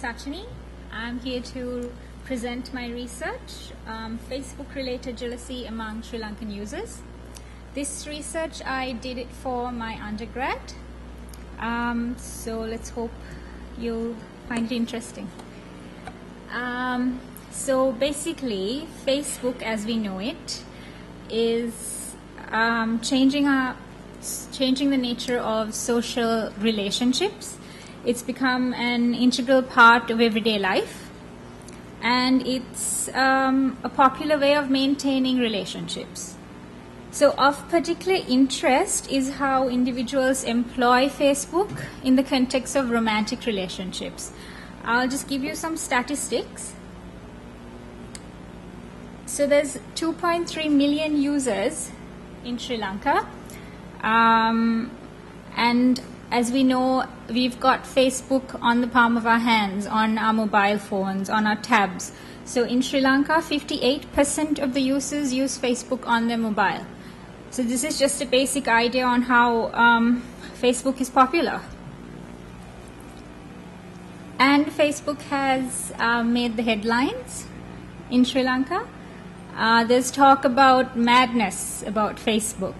Sachini. I'm here to present my research, Facebook-related jealousy among Sri Lankan users. This research, I did it for my undergrad, so let's hope you'll find it interesting. So basically, Facebook as we know it is changing the nature of social relationships. It's become an integral part of everyday life, and it's a popular way of maintaining relationships. So of particular interest is how individuals employ Facebook in the context of romantic relationships. I'll just give you some statistics. So there's 2.3 million users in Sri Lanka, and as we know, we've got Facebook on the palm of our hands, on our mobile phones, on our tabs. So in Sri Lanka, 58% of the users use Facebook on their mobile. So this is just a basic idea on how Facebook is popular. And Facebook has made the headlines in Sri Lanka. There's talk about madness about Facebook.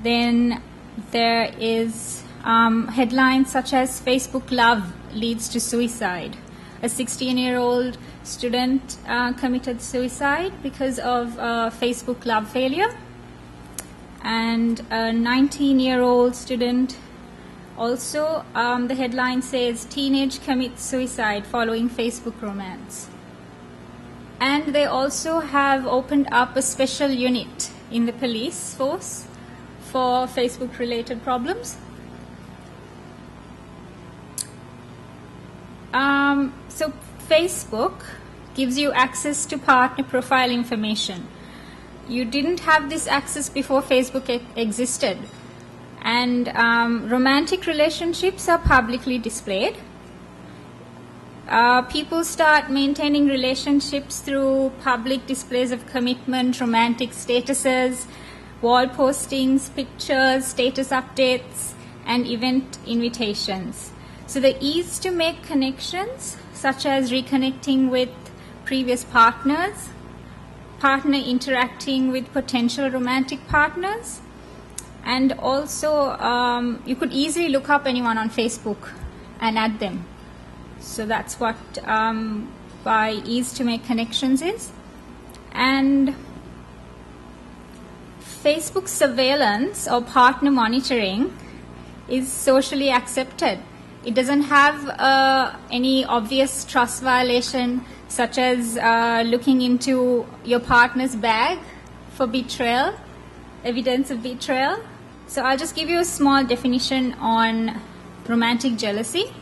Then there is headlines such as Facebook love leads to suicide. A 16-year-old student committed suicide because of Facebook love failure. And a 19-year-old student also, the headline says, teenage commits suicide following Facebook romance. And they also have opened up a special unit in the police force for Facebook-related problems. So Facebook gives you access to partner profile information. You didn't have this access before Facebook existed. And romantic relationships are publicly displayed. People start maintaining relationships through public displays of commitment, romantic statuses, wall postings, pictures, status updates, and event invitations. So the ease to make connections, such as reconnecting with previous partners, partner interacting with potential romantic partners, and also you could easily look up anyone on Facebook and add them. So that's what by ease to make connections is. And Facebook surveillance or partner monitoring is socially accepted. It doesn't have any obvious trust violation, such as looking into your partner's bag for betrayal, evidence of betrayal. So I'll just give you a small definition on romantic jealousy.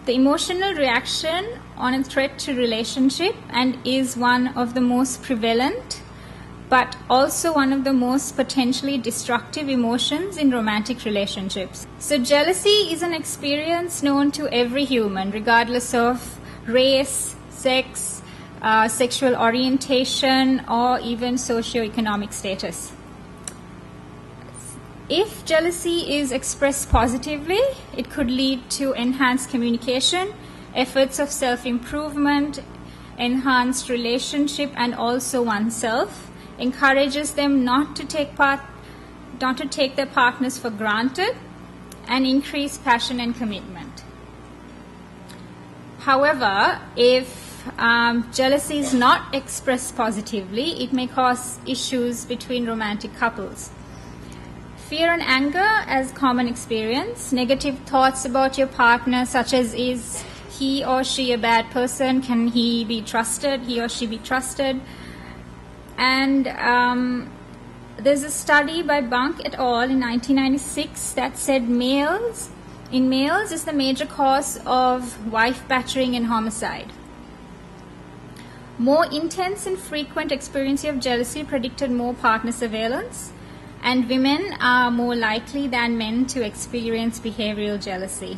The emotional reaction on a threat to relationship, and is one of the most prevalent, but also one of the most potentially destructive emotions in romantic relationships. So jealousy is an experience known to every human, regardless of race, sex, sexual orientation, or even socioeconomic status. If jealousy is expressed positively, it could lead to enhanced communication, efforts of self-improvement, enhanced relationship, and also oneself. Encourages them not to take their partners for granted, and increase passion and commitment. However, if jealousy is not expressed positively, it may cause issues between romantic couples. Fear and anger as common experience, negative thoughts about your partner, such as, is he or she a bad person? Can he be trusted? He or she be trusted? And there's a study by Bunk et al. In 1996 that said males is the major cause of wife battering and homicide. More intense and frequent experience of jealousy predicted more partner surveillance, and women are more likely than men to experience behavioral jealousy.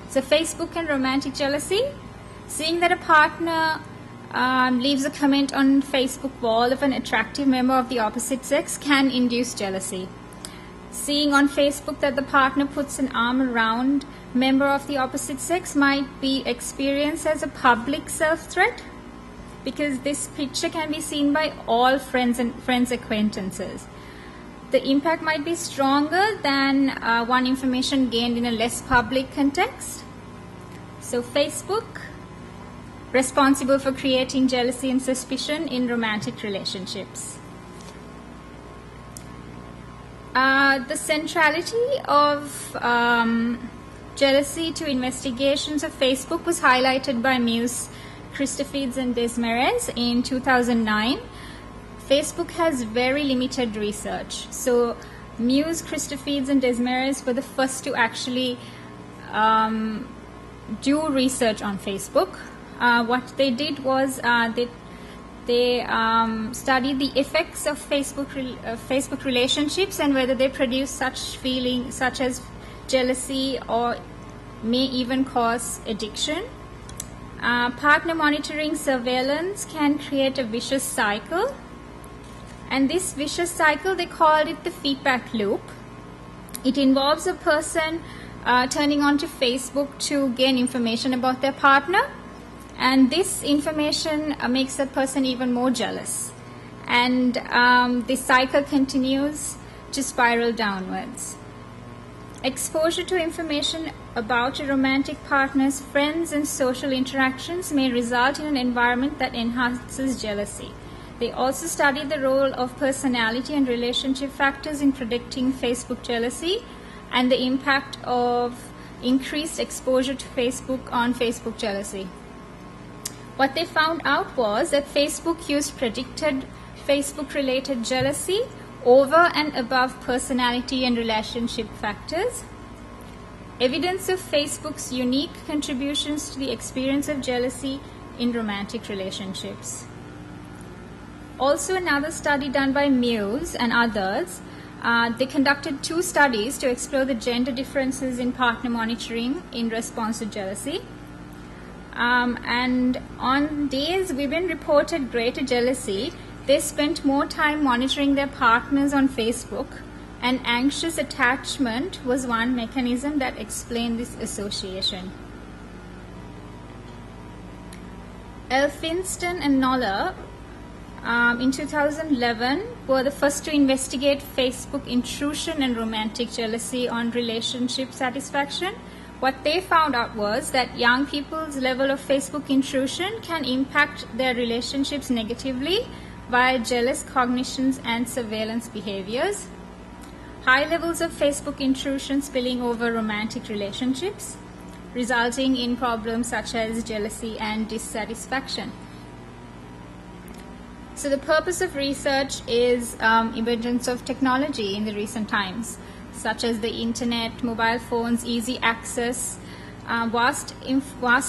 So Facebook and romantic jealousy. Seeing that a partner leaves a comment on Facebook wall of an attractive member of the opposite sex can induce jealousy. Seeing on Facebook that the partner puts an arm around member of the opposite sex might be experienced as a public self-threat, because this picture can be seen by all friends and acquaintances. The impact might be stronger than one information gained in a less public context. So Facebook, responsible for creating jealousy and suspicion in romantic relationships. The centrality of jealousy to investigations of Facebook was highlighted by Muse, Christofides and Desmarais in 2009. Facebook has very limited research. So Muse, Christofides and Desmarais were the first to actually do research on Facebook. What they did was they studied the effects of Facebook relationships and whether they produce such feelings such as jealousy or may even cause addiction. Partner monitoring surveillance can create a vicious cycle, and this vicious cycle, they called it the feedback loop. It involves a person turning on to Facebook to gain information about their partner, and this information makes that person even more jealous, and this cycle continues to spiral downwards. Exposure to information about a romantic partner's friends and social interactions may result in an environment that enhances jealousy. They also study the role of personality and relationship factors in predicting Facebook jealousy and the impact of increased exposure to Facebook on Facebook jealousy. What they found out was that Facebook use predicted Facebook-related jealousy over and above personality and relationship factors. Evidence of Facebook's unique contributions to the experience of jealousy in romantic relationships. Also, another study done by Muse and others, they conducted 2 studies to explore the gender differences in partner monitoring in response to jealousy. And on days women reported greater jealousy, they spent more time monitoring their partners on Facebook, and anxious attachment was one mechanism that explained this association. Elphinstone and Noller in 2011 were the first to investigate Facebook intrusion and romantic jealousy on relationship satisfaction. What they found out was that young people's level of Facebook intrusion can impact their relationships negatively via jealous cognitions and surveillance behaviors. High levels of Facebook intrusion spilling over romantic relationships, resulting in problems such as jealousy and dissatisfaction. So the purpose of research is emergence of technology in the recent times, such as the internet, mobile phones, easy access, vast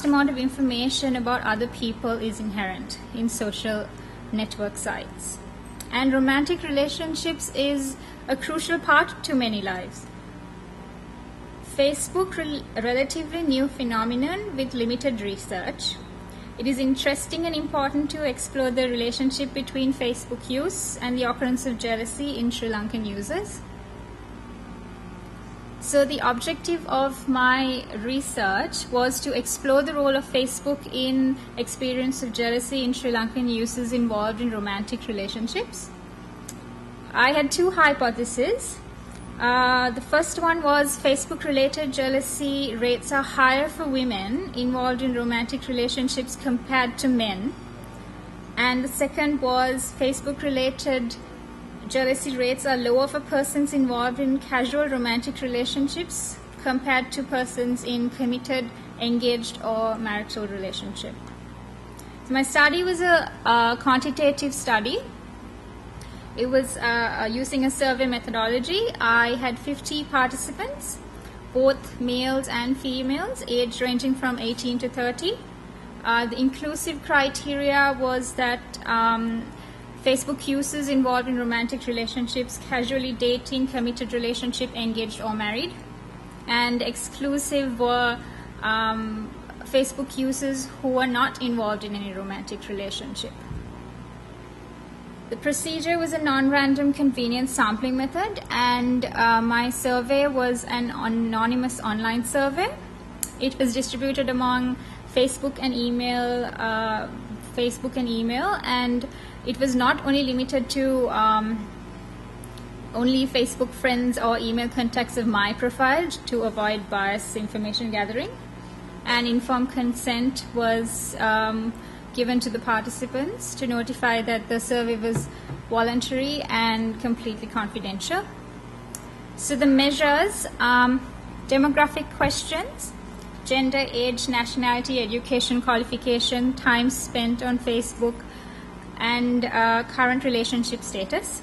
amount of information about other people is inherent in social network sites. And romantic relationships is a crucial part to many lives. Facebook, a relatively new phenomenon with limited research. It is interesting and important to explore the relationship between Facebook use and the occurrence of jealousy in Sri Lankan users. So the objective of my research was to explore the role of Facebook in experience of jealousy in Sri Lankan users involved in romantic relationships. I had 2 hypotheses. The first one was Facebook-related jealousy rates are higher for women involved in romantic relationships compared to men. And the second was Facebook-related jealousy rates are lower for persons involved in casual romantic relationships compared to persons in committed, engaged, or marital relationship. So my study was a quantitative study. It was using a survey methodology. I had 50 participants, both males and females, age ranging from 18 to 30. The inclusive criteria was that Facebook users involved in romantic relationships, casually dating, committed relationship, engaged or married. And exclusive were Facebook users who were not involved in any romantic relationship. The procedure was a non-random convenience sampling method, and my survey was an anonymous online survey. It was distributed among Facebook and email, and it was not only limited to only Facebook friends or email contacts of my profile to avoid biased information gathering. And informed consent was given to the participants to notify that the survey was voluntary and completely confidential. So the measures, demographic questions, gender, age, nationality, education, qualification, time spent on Facebook, and current relationship status.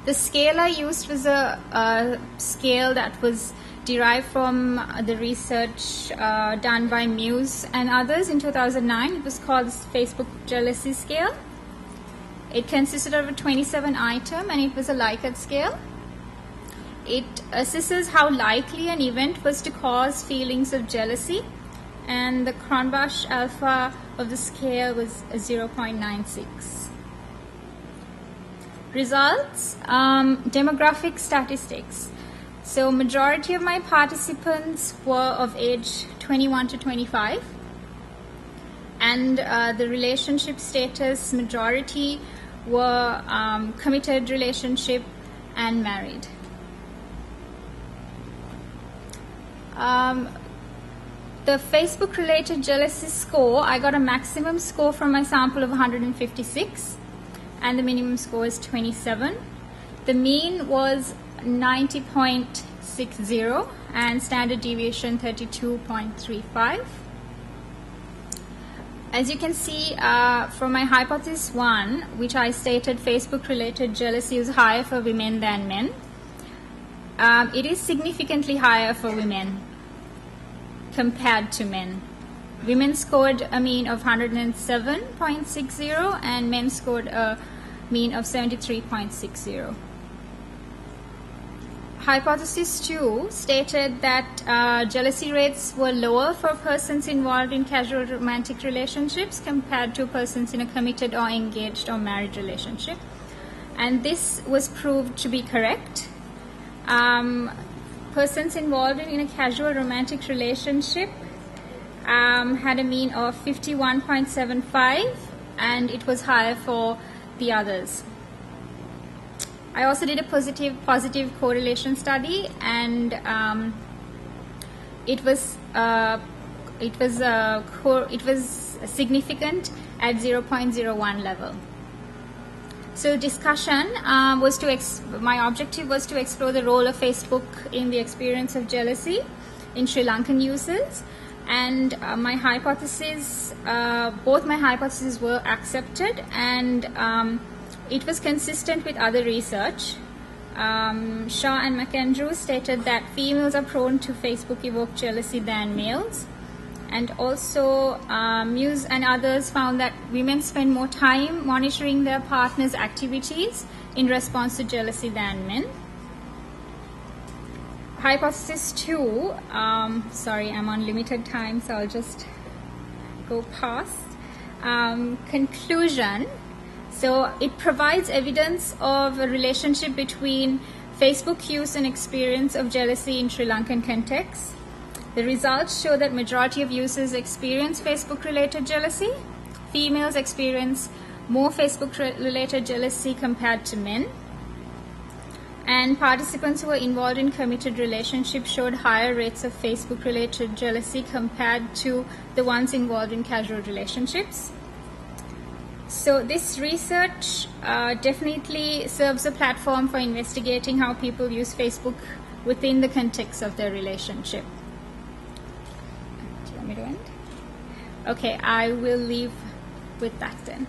The scale I used was a scale that was derived from the research done by Muse and others in 2009. It was called the Facebook Jealousy Scale. It consisted of a 27-item, and it was a Likert scale. It assesses how likely an event was to cause feelings of jealousy, and the Cronbach alpha of the scale was 0.96. Results, demographic statistics. So majority of my participants were of age 21 to 25, and the relationship status, majority were committed relationship and married. The Facebook related jealousy score, I got a maximum score from my sample of 156, and the minimum score is 27. The mean was 90.60 and standard deviation 32.35. As you can see from my hypothesis 1, which I stated Facebook related jealousy is higher for women than men, it is significantly higher for women compared to men. Women scored a mean of 107.60 and men scored a mean of 73.60. Hypothesis 2 stated that jealousy rates were lower for persons involved in casual romantic relationships compared to persons in a committed or engaged or married relationship. And this was proved to be correct. Persons involved in a casual romantic relationship had a mean of 51.75, and it was higher for the others. I also did a positive correlation study, and it was significant at 0.01 level. So discussion was my objective was to explore the role of Facebook in the experience of jealousy in Sri Lankan users, and my hypothesis, both my hypotheses were accepted, and it was consistent with other research. Shah and McAndrew stated that females are prone to Facebook evoked jealousy than males. And also Muse and others found that women spend more time monitoring their partner's activities in response to jealousy than men. Hypothesis 2, sorry, I'm on limited time, so I'll just go past. Conclusion. So it provides evidence of a relationship between Facebook use and experience of jealousy in Sri Lankan context. The results show that majority of users experience Facebook-related jealousy. Females experience more Facebook-related jealousy compared to men. And participants who were involved in committed relationships showed higher rates of Facebook-related jealousy compared to the ones involved in casual relationships. So this research definitely serves a platform for investigating how people use Facebook within the context of their relationship. Do you want me to end? Okay, I will leave with that then.